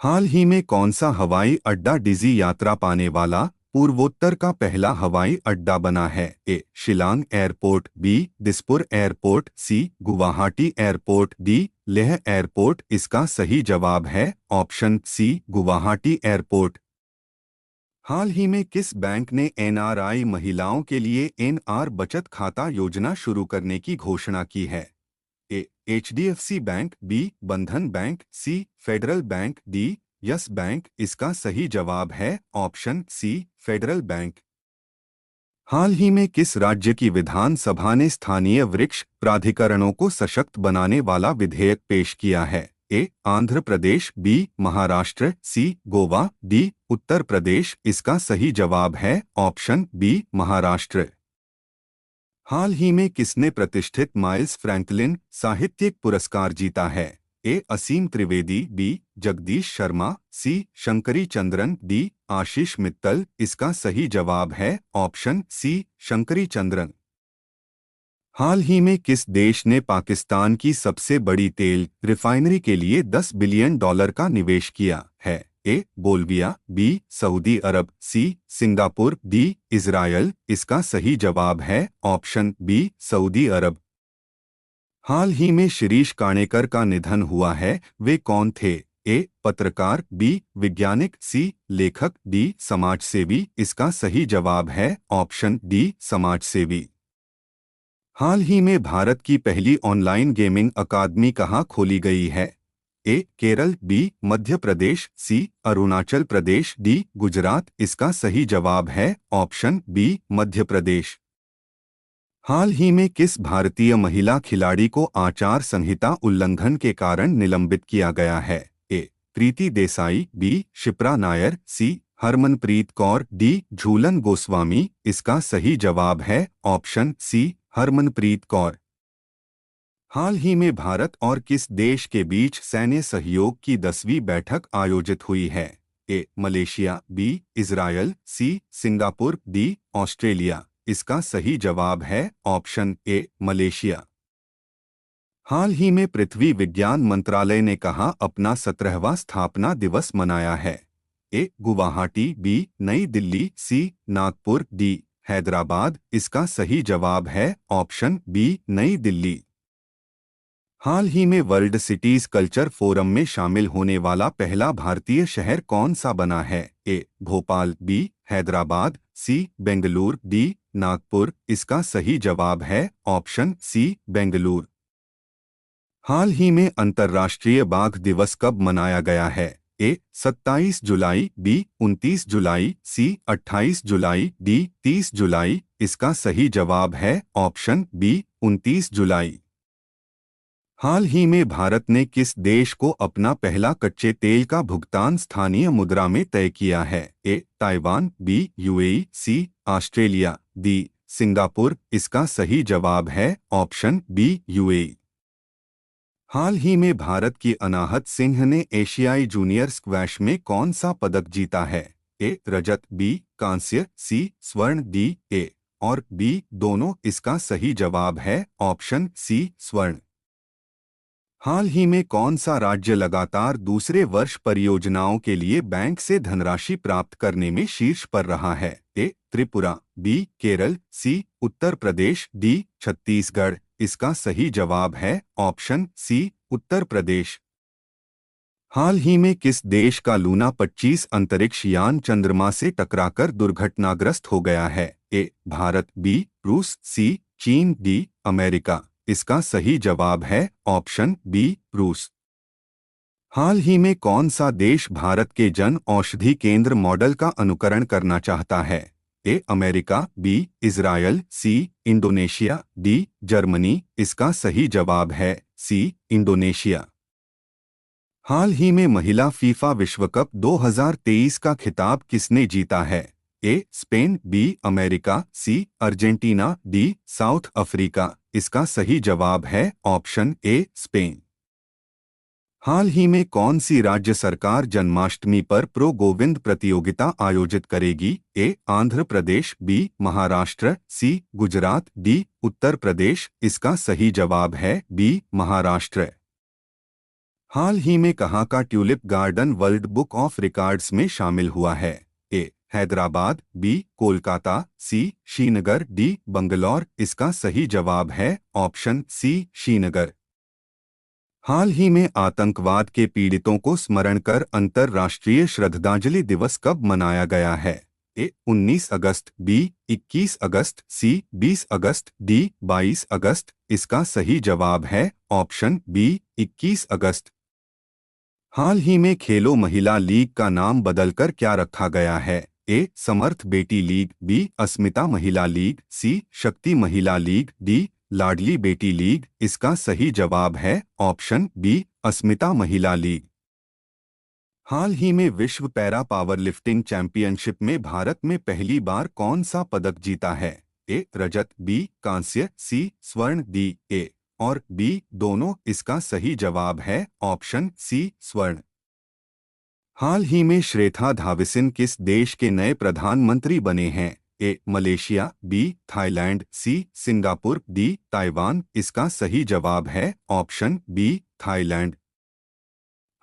हाल ही में कौन सा हवाई अड्डा डिजी यात्रा पाने वाला पूर्वोत्तर का पहला हवाई अड्डा बना है? A Shillong airport, B Dispur airport, C Guwahati airport, D Leh airport. इसका सही जवाब है ऑप्शन सी गुवाहाटी एयरपोर्ट। हाल ही में किस बैंक ने एनआरआई महिलाओं के लिए एनआर बचत खाता योजना शुरू करने की घोषणा की है? A HDFC bank, B Bandhan bank, C federal bank, D yes bank. इसका सही जवाब है ऑप्शन सी फेडरल बैंक। हाल ही में किस राज्य की विधानसभा ने स्थानीय वृक्ष प्राधिकरणों को सशक्त बनाने वाला विधेयक पेश किया है? ए आंध्र प्रदेश, बी महाराष्ट्र, सी गोवा, डी उत्तर प्रदेश। इसका सही जवाब है ऑप्शन बी महाराष्ट्र। हाल ही में किसने प्रतिष्ठित माइल्स फ्रैंकलिन साहित्यिक पुरस्कार जीता है? ए असीम त्रिवेदी, बी जगदीश शर्मा, सी शंकरी चंद्रन, डी आशीष मित्तल। इसका सही जवाब है ऑप्शन सी शंकरी चंद्रन। हाल ही में किस देश ने पाकिस्तान की सबसे बड़ी तेल रिफाइनरी के लिए $10 बिलियन का निवेश किया है? ए बोल्विया, बी सऊदी अरब, सी सिंगापुर, डी इजरायल। इसका सही जवाब है ऑप्शन बी सऊदी अरब। हाल ही में शिरीष काणेकर का निधन हुआ है, वे कौन थे? ए पत्रकार, बी वैज्ञानिक, सी लेखक, डी समाजसेवी। इसका सही जवाब है ऑप्शन डी समाजसेवी। हाल ही में भारत की पहली ऑनलाइन गेमिंग अकादमी कहाँ खोली गई है? ए केरल, बी मध्य प्रदेश, सी अरुणाचल प्रदेश, डी गुजरात। इसका सही जवाब है ऑप्शन बी मध्य प्रदेश। हाल ही में किस भारतीय महिला खिलाड़ी को आचार संहिता उल्लंघन के कारण निलंबित किया गया है? ए प्रीति देसाई, बी शिप्रा नायर, सी हरमनप्रीत कौर, डी झूलन गोस्वामी। इसका सही जवाब है ऑप्शन सी हरमनप्रीत कौर। हाल ही में भारत और किस देश के बीच सैन्य सहयोग की 10वीं बैठक आयोजित हुई है? A Malaysia, B Israel, C Singapore, D Australia. इसका सही जवाब है ऑप्शन ए मलेशिया। हाल ही में पृथ्वी विज्ञान मंत्रालय ने कहाँ अपना 17वां स्थापना दिवस मनाया है? ए गुवाहाटी, बी नई दिल्ली, सी नागपुर, डी हैदराबाद। इसका सही जवाब है ऑप्शन बी नई दिल्ली। हाल ही में वर्ल्ड सिटीज कल्चर फोरम में शामिल होने वाला पहला भारतीय शहर कौन सा बना है? ए भोपाल, बी हैदराबाद, सी बेंगलुरु, डी नागपुर। इसका सही जवाब है ऑप्शन सी बेंगलुरु। हाल ही में अंतर्राष्ट्रीय बाघ दिवस कब मनाया गया है? ए 27 जुलाई, बी 29 जुलाई, सी 28 जुलाई, डी 30 जुलाई। इसका सही जवाब है ऑप्शन बी 29 जुलाई। हाल ही में भारत ने किस देश को अपना पहला कच्चे तेल का भुगतान स्थानीय मुद्रा में तय किया है? ए ताइवान, बी यूएई, सी ऑस्ट्रेलिया, डी सिंगापुर। इसका सही जवाब है ऑप्शन बी यूएई। हाल ही में भारत की अनाहत सिंह ने एशियाई जूनियर स्क्वैश में कौन सा पदक जीता है? ए रजत, बी कांस्य, सी स्वर्ण, डी ए और बी दोनों। इसका सही जवाब है ऑप्शन सी स्वर्ण। हाल ही में कौन सा राज्य लगातार दूसरे वर्ष परियोजनाओं के लिए बैंक से धनराशि प्राप्त करने में शीर्ष पर रहा है? ए त्रिपुरा, बी केरल, सी उत्तर प्रदेश, डी छत्तीसगढ़। इसका सही जवाब है ऑप्शन सी उत्तर प्रदेश। हाल ही में किस देश का लूना 25 अंतरिक्ष यान चंद्रमा से टकराकर दुर्घटनाग्रस्त हो गया है? ए भारत, बी रूस, सी चीन, डी अमेरिका। इसका सही जवाब है ऑप्शन बी रूस। हाल ही में कौन सा देश भारत के जन औषधि केंद्र मॉडल का अनुकरण करना चाहता है? A America, B Israel, C Indonesia, D Germany. इसका सही जवाब है सी इंडोनेशिया। हाल ही में महिला फीफा विश्व कप 2023 का खिताब किसने जीता है? A Spain, B America, C Argentina, D South Africa. इसका सही जवाब है ऑप्शन ए स्पेन। हाल ही में कौन सी राज्य सरकार जन्माष्टमी पर प्रो गोविंद प्रतियोगिता आयोजित करेगी? ए आंध्र प्रदेश, बी महाराष्ट्र, सी गुजरात, डी उत्तर प्रदेश। इसका सही जवाब है बी महाराष्ट्र। हाल ही में कहाँ का tulip garden world book of records में शामिल हुआ है? ए हैदराबाद, बी कोलकाता, सी श्रीनगर, डी बंगलौर। इसका सही जवाब है ऑप्शन सी श्रीनगर। हाल ही में आतंकवाद के पीड़ितों को स्मरण कर अंतर्राष्ट्रीय श्रद्धांजलि दिवस कब मनाया गया है? ए 19 अगस्त, बी 21 अगस्त, सी 20 अगस्त, डी 22 अगस्त। इसका सही जवाब है ऑप्शन बी 21 अगस्त। हाल ही में खेलो महिला लीग का नाम बदलकर क्या रखा गया है? ए समर्थ बेटी लीग, बी अस्मिता महिला लीग, सी शक्ति महिला league, D Ladli Beti league. इसका सही जवाब है ऑप्शन बी अस्मिता महिला लीग। हाल ही में विश्व पैरा पावरलिफ्टिंग चैंपियनशिप में भारत में पहली बार कौन सा पदक जीता है? ए रजत, बी कांस्य, सी स्वर्ण, डी ए और बी दोनों। इसका सही जवाब है ऑप्शन सी स्वर्ण। हाल ही में श्वेता धाविसिन किस देश के नए प्रधानमंत्री बने हैं? A Malaysia, B Thailand, C Singapore, D Taiwan. इसका सही जवाब है ऑप्शन बी थाईलैंड।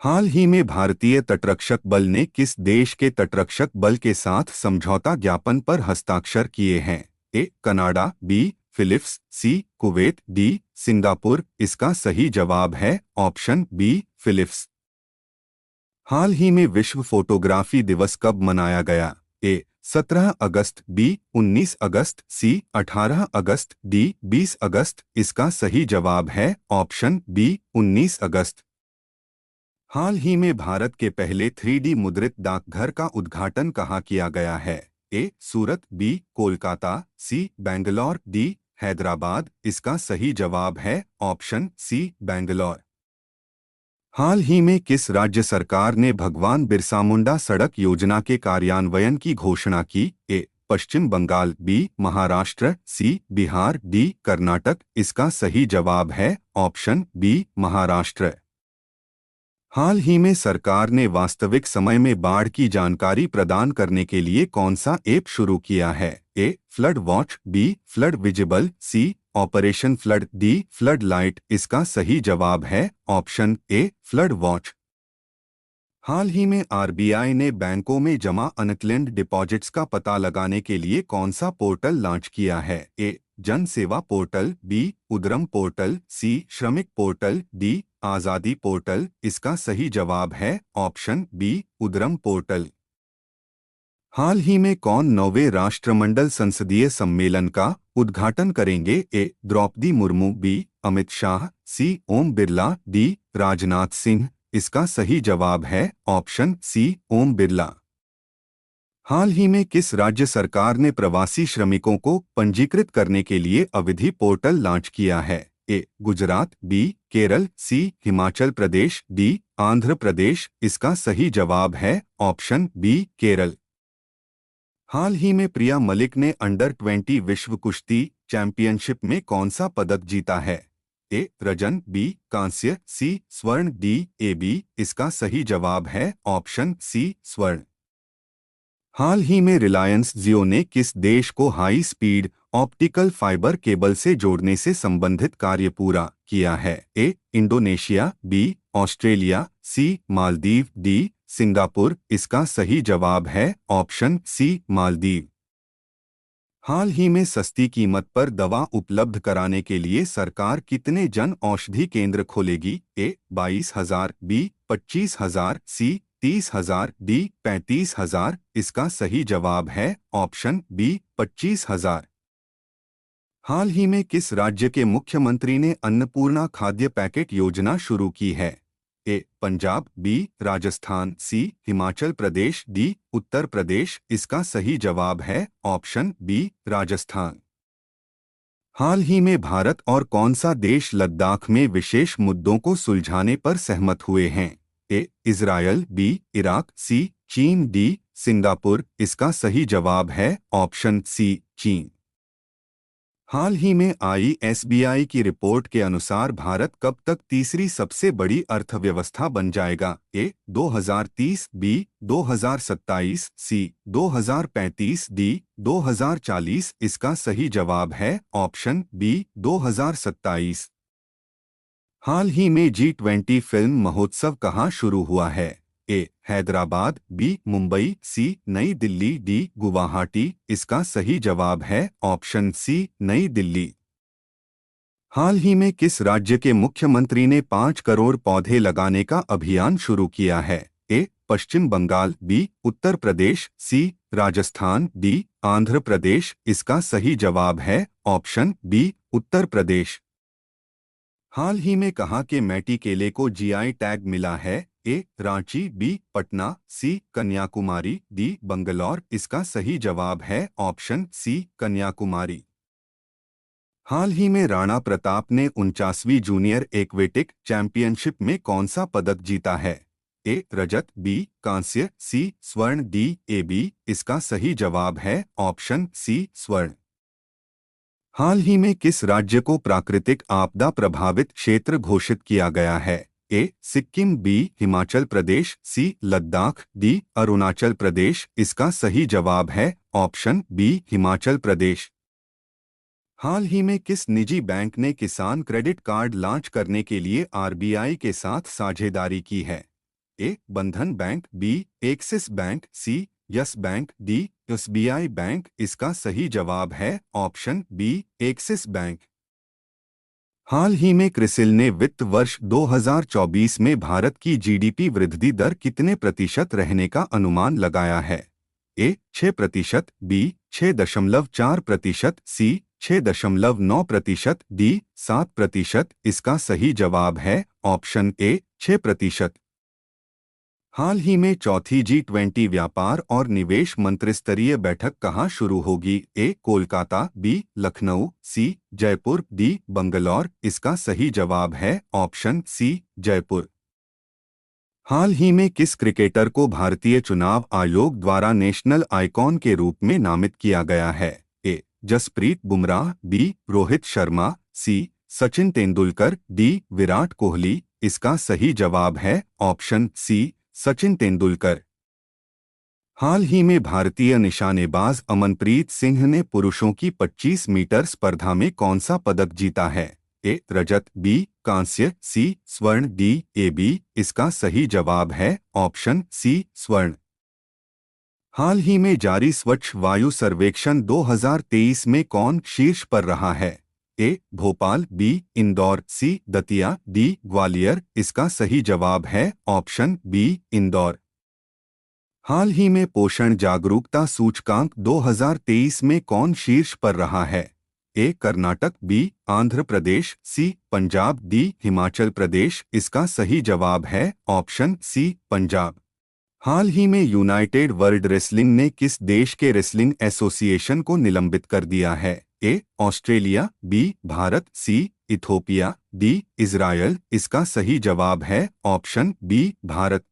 हाल ही में भारतीय तटरक्षक बल ने किस देश के तटरक्षक बल के साथ समझौता ज्ञापन पर हस्ताक्षर किए हैं? A Canada, B Philippines, C Kuwait, D Singapore. इसका सही जवाब है ऑप्शन बी फिलिप्स। हाल ही में विश्व फोटोग्राफी दिवस कब मनाया गया? ए 17 अगस्त, बी 19 अगस्त, सी 18 अगस्त, डी 20 अगस्त। इसका सही जवाब है ऑप्शन बी 19 अगस्त। हाल ही में भारत के पहले 3D मुद्रित डाकघर का उद्घाटन कहाँ किया गया है? ए सूरत, बी कोलकाता, सी बेंगलौर, डी हैदराबाद। इसका सही जवाब है ऑप्शन सी बेंगलौर। हाल ही में किस राज्य सरकार ने भगवान बिरसा मुंडा सड़क योजना के कार्यान्वयन की घोषणा की? ए पश्चिम बंगाल, बी महाराष्ट्र, सी बिहार, डी कर्नाटक। इसका सही जवाब है ऑप्शन बी महाराष्ट्र। हाल ही में सरकार ने वास्तविक समय में बाढ़ की जानकारी प्रदान करने के लिए कौन सा ऐप शुरू किया है? A Flood Watch, B Flood Visible, C Operation Flood, D Flood Light. इसका सही जवाब है ऑप्शन ए फ्लड वॉच। हाल ही में आरबीआई ने बैंकों में जमा अनक्लेम्ड डिपॉजिट्स का पता लगाने के लिए कौन सा पोर्टल लॉन्च किया है? ए जन सेवा पोर्टल, बी उद्रम पोर्टल, सी श्रमिक पोर्टल, डी आज़ादी पोर्टल। इसका सही जवाब है ऑप्शन बी उद्रम पोर्टल। हाल ही में कौन 9वें राष्ट्रमंडल संसदीय सम्मेलन का उद्घाटन करेंगे? ए द्रौपदी मुर्मू, बी अमित शाह, सी ओम बिरला, डी राजनाथ सिंह। इसका सही जवाब है ऑप्शन सी ओम बिरला। हाल ही में किस राज्य सरकार ने प्रवासी श्रमिकों को पंजीकृत करने के लिए अविधि पोर्टल लॉन्च किया है? ए गुजरात, बी केरल, सी हिमाचल प्रदेश, डी आंध्र प्रदेश। इसका सही जवाब है ऑप्शन बी केरल। हाल ही में प्रिया मलिक ने अंडर 20 विश्व कुश्ती चैंपियनशिप में कौन सा पदक जीता है? ए रजन, बी कांस्य, सी स्वर्ण, डी ए बी। इसका सही जवाब है ऑप्शन सी स्वर्ण। हाल ही में रिलायंस जियो ने किस देश को high speed optical fibre cable से जोड़ने से संबंधित कार्य पूरा किया है? ए इंडोनेशिया, बी ऑस्ट्रेलिया, सी मालदीव, डी सिंगापुर। इसका सही जवाब है ऑप्शन सी मालदीव। हाल ही में सस्ती कीमत पर दवा उपलब्ध कराने के लिए सरकार कितने जन औषधि केंद्र खोलेगी? ए 22,000, बी 25,000, सी 30,000, डी 35,000। इसका सही जवाब है ऑप्शन बी 25,000। हाल ही में किस राज्य के मुख्यमंत्री ने अन्नपूर्णा खाद्य पैकेट योजना शुरू की है? ए पंजाब, बी राजस्थान, सी हिमाचल प्रदेश, डी उत्तर प्रदेश। इसका सही जवाब है ऑप्शन बी राजस्थान। हाल ही में भारत और कौन सा देश लद्दाख में विशेष मुद्दों को सुलझाने पर सहमत हुए हैं? ए इजरायल, बी इराक, सी चीन, डी सिंगापुर। इसका सही जवाब है ऑप्शन सी चीन। हाल ही में आई एसबीआई की रिपोर्ट के अनुसार भारत कब तक तीसरी सबसे बड़ी अर्थव्यवस्था बन जाएगा? ए 2030, बी 2027, सी 2035, डी 2040। इसका सही जवाब है ऑप्शन बी 2027। हाल ही में G20 फिल्म महोत्सव कहाँ शुरू हुआ है? ए हैदराबाद, बी मुंबई, सी नई दिल्ली, डी गुवाहाटी। इसका सही जवाब है ऑप्शन सी नई दिल्ली। हाल ही में किस राज्य के मुख्यमंत्री ने 5 करोड़ पौधे लगाने का अभियान शुरू किया है? ए पश्चिम बंगाल, बी उत्तर प्रदेश, सी राजस्थान, डी आंध्र प्रदेश। इसका सही जवाब है ऑप्शन बी उत्तर प्रदेश। हाल ही में कहा कि मैटी केले को जीआई टैग मिला है? ए रांची, बी पटना, सी कन्याकुमारी, डी बंगलौर। इसका सही जवाब है ऑप्शन सी कन्याकुमारी। हाल ही में राणा प्रताप ने 49वीं जूनियर एक्वेटिक चैंपियनशिप में कौन सा पदक जीता है? ए रजत, बी कांस्य, सी स्वर्ण, डी एबी। इसका सही जवाब है ऑप्शन सी स्वर्ण। हाल ही में किस राज्य को प्राकृतिक आपदा प्रभावित क्षेत्र घोषित किया गया है? ए सिक्किम, बी हिमाचल प्रदेश, सी लद्दाख, डी अरुणाचल प्रदेश। इसका सही जवाब है ऑप्शन बी हिमाचल प्रदेश। हाल ही में किस निजी बैंक ने किसान क्रेडिट कार्ड लॉन्च करने के लिए आरबीआई के साथ साझेदारी की है? A Bandhan bank, B axis bank, C yes bank, D SBI bank. इसका सही जवाब है ऑप्शन बी एक्सिस बैंक। हाल ही में क्रिसिल ने वित्त वर्ष 2024 में भारत की जीडीपी वृद्धि दर कितने प्रतिशत रहने का अनुमान लगाया है? ए 6%, बी 6.4%, सी 6.9%, डी 7%। इसका सही जवाब है ऑप्शन ए 6%। हाल ही में चौथी G20 व्यापार और निवेश मंत्रिस्तरीय बैठक कहाँ शुरू होगी? ए कोलकाता, बी लखनऊ, सी जयपुर, डी बंगलौर। इसका सही जवाब है ऑप्शन सी जयपुर। हाल ही में किस क्रिकेटर को भारतीय चुनाव आयोग द्वारा नेशनल आइकॉन के रूप में नामित किया गया है? ए जसप्रीत बुमराह, बी रोहित शर्मा, सी सचिन तेंदुलकर, डी विराट कोहली। इसका सही जवाब है ऑप्शन सी सचिन तेंदुलकर। हाल ही में भारतीय निशानेबाज अमनप्रीत सिंह ने पुरुषों की 25 मीटर स्पर्धा में कौन सा पदक जीता है? ए रजत, बी कांस्य, सी स्वर्ण, डी एबी। इसका सही जवाब है ऑप्शन सी स्वर्ण। हाल ही में जारी स्वच्छ वायु सर्वेक्षण 2023 में कौन शीर्ष पर रहा है? ए भोपाल, बी इंदौर, सी दतिया, डी ग्वालियर। इसका सही जवाब है ऑप्शन बी इंदौर। हाल ही में पोषण जागरूकता सूचकांक 2023 में कौन शीर्ष पर रहा है? ए कर्नाटक, बी आंध्र प्रदेश, सी पंजाब, डी हिमाचल प्रदेश। इसका सही जवाब है ऑप्शन सी पंजाब। हाल ही में यूनाइटेड वर्ल्ड रेसलिंग ने किस देश के रेसलिंग एसोसिएशन को निलंबित कर दिया है? A Australia, B Bharat, C Ethiopia, D Israel. इसका सही जवाब है ऑप्शन बी भारत।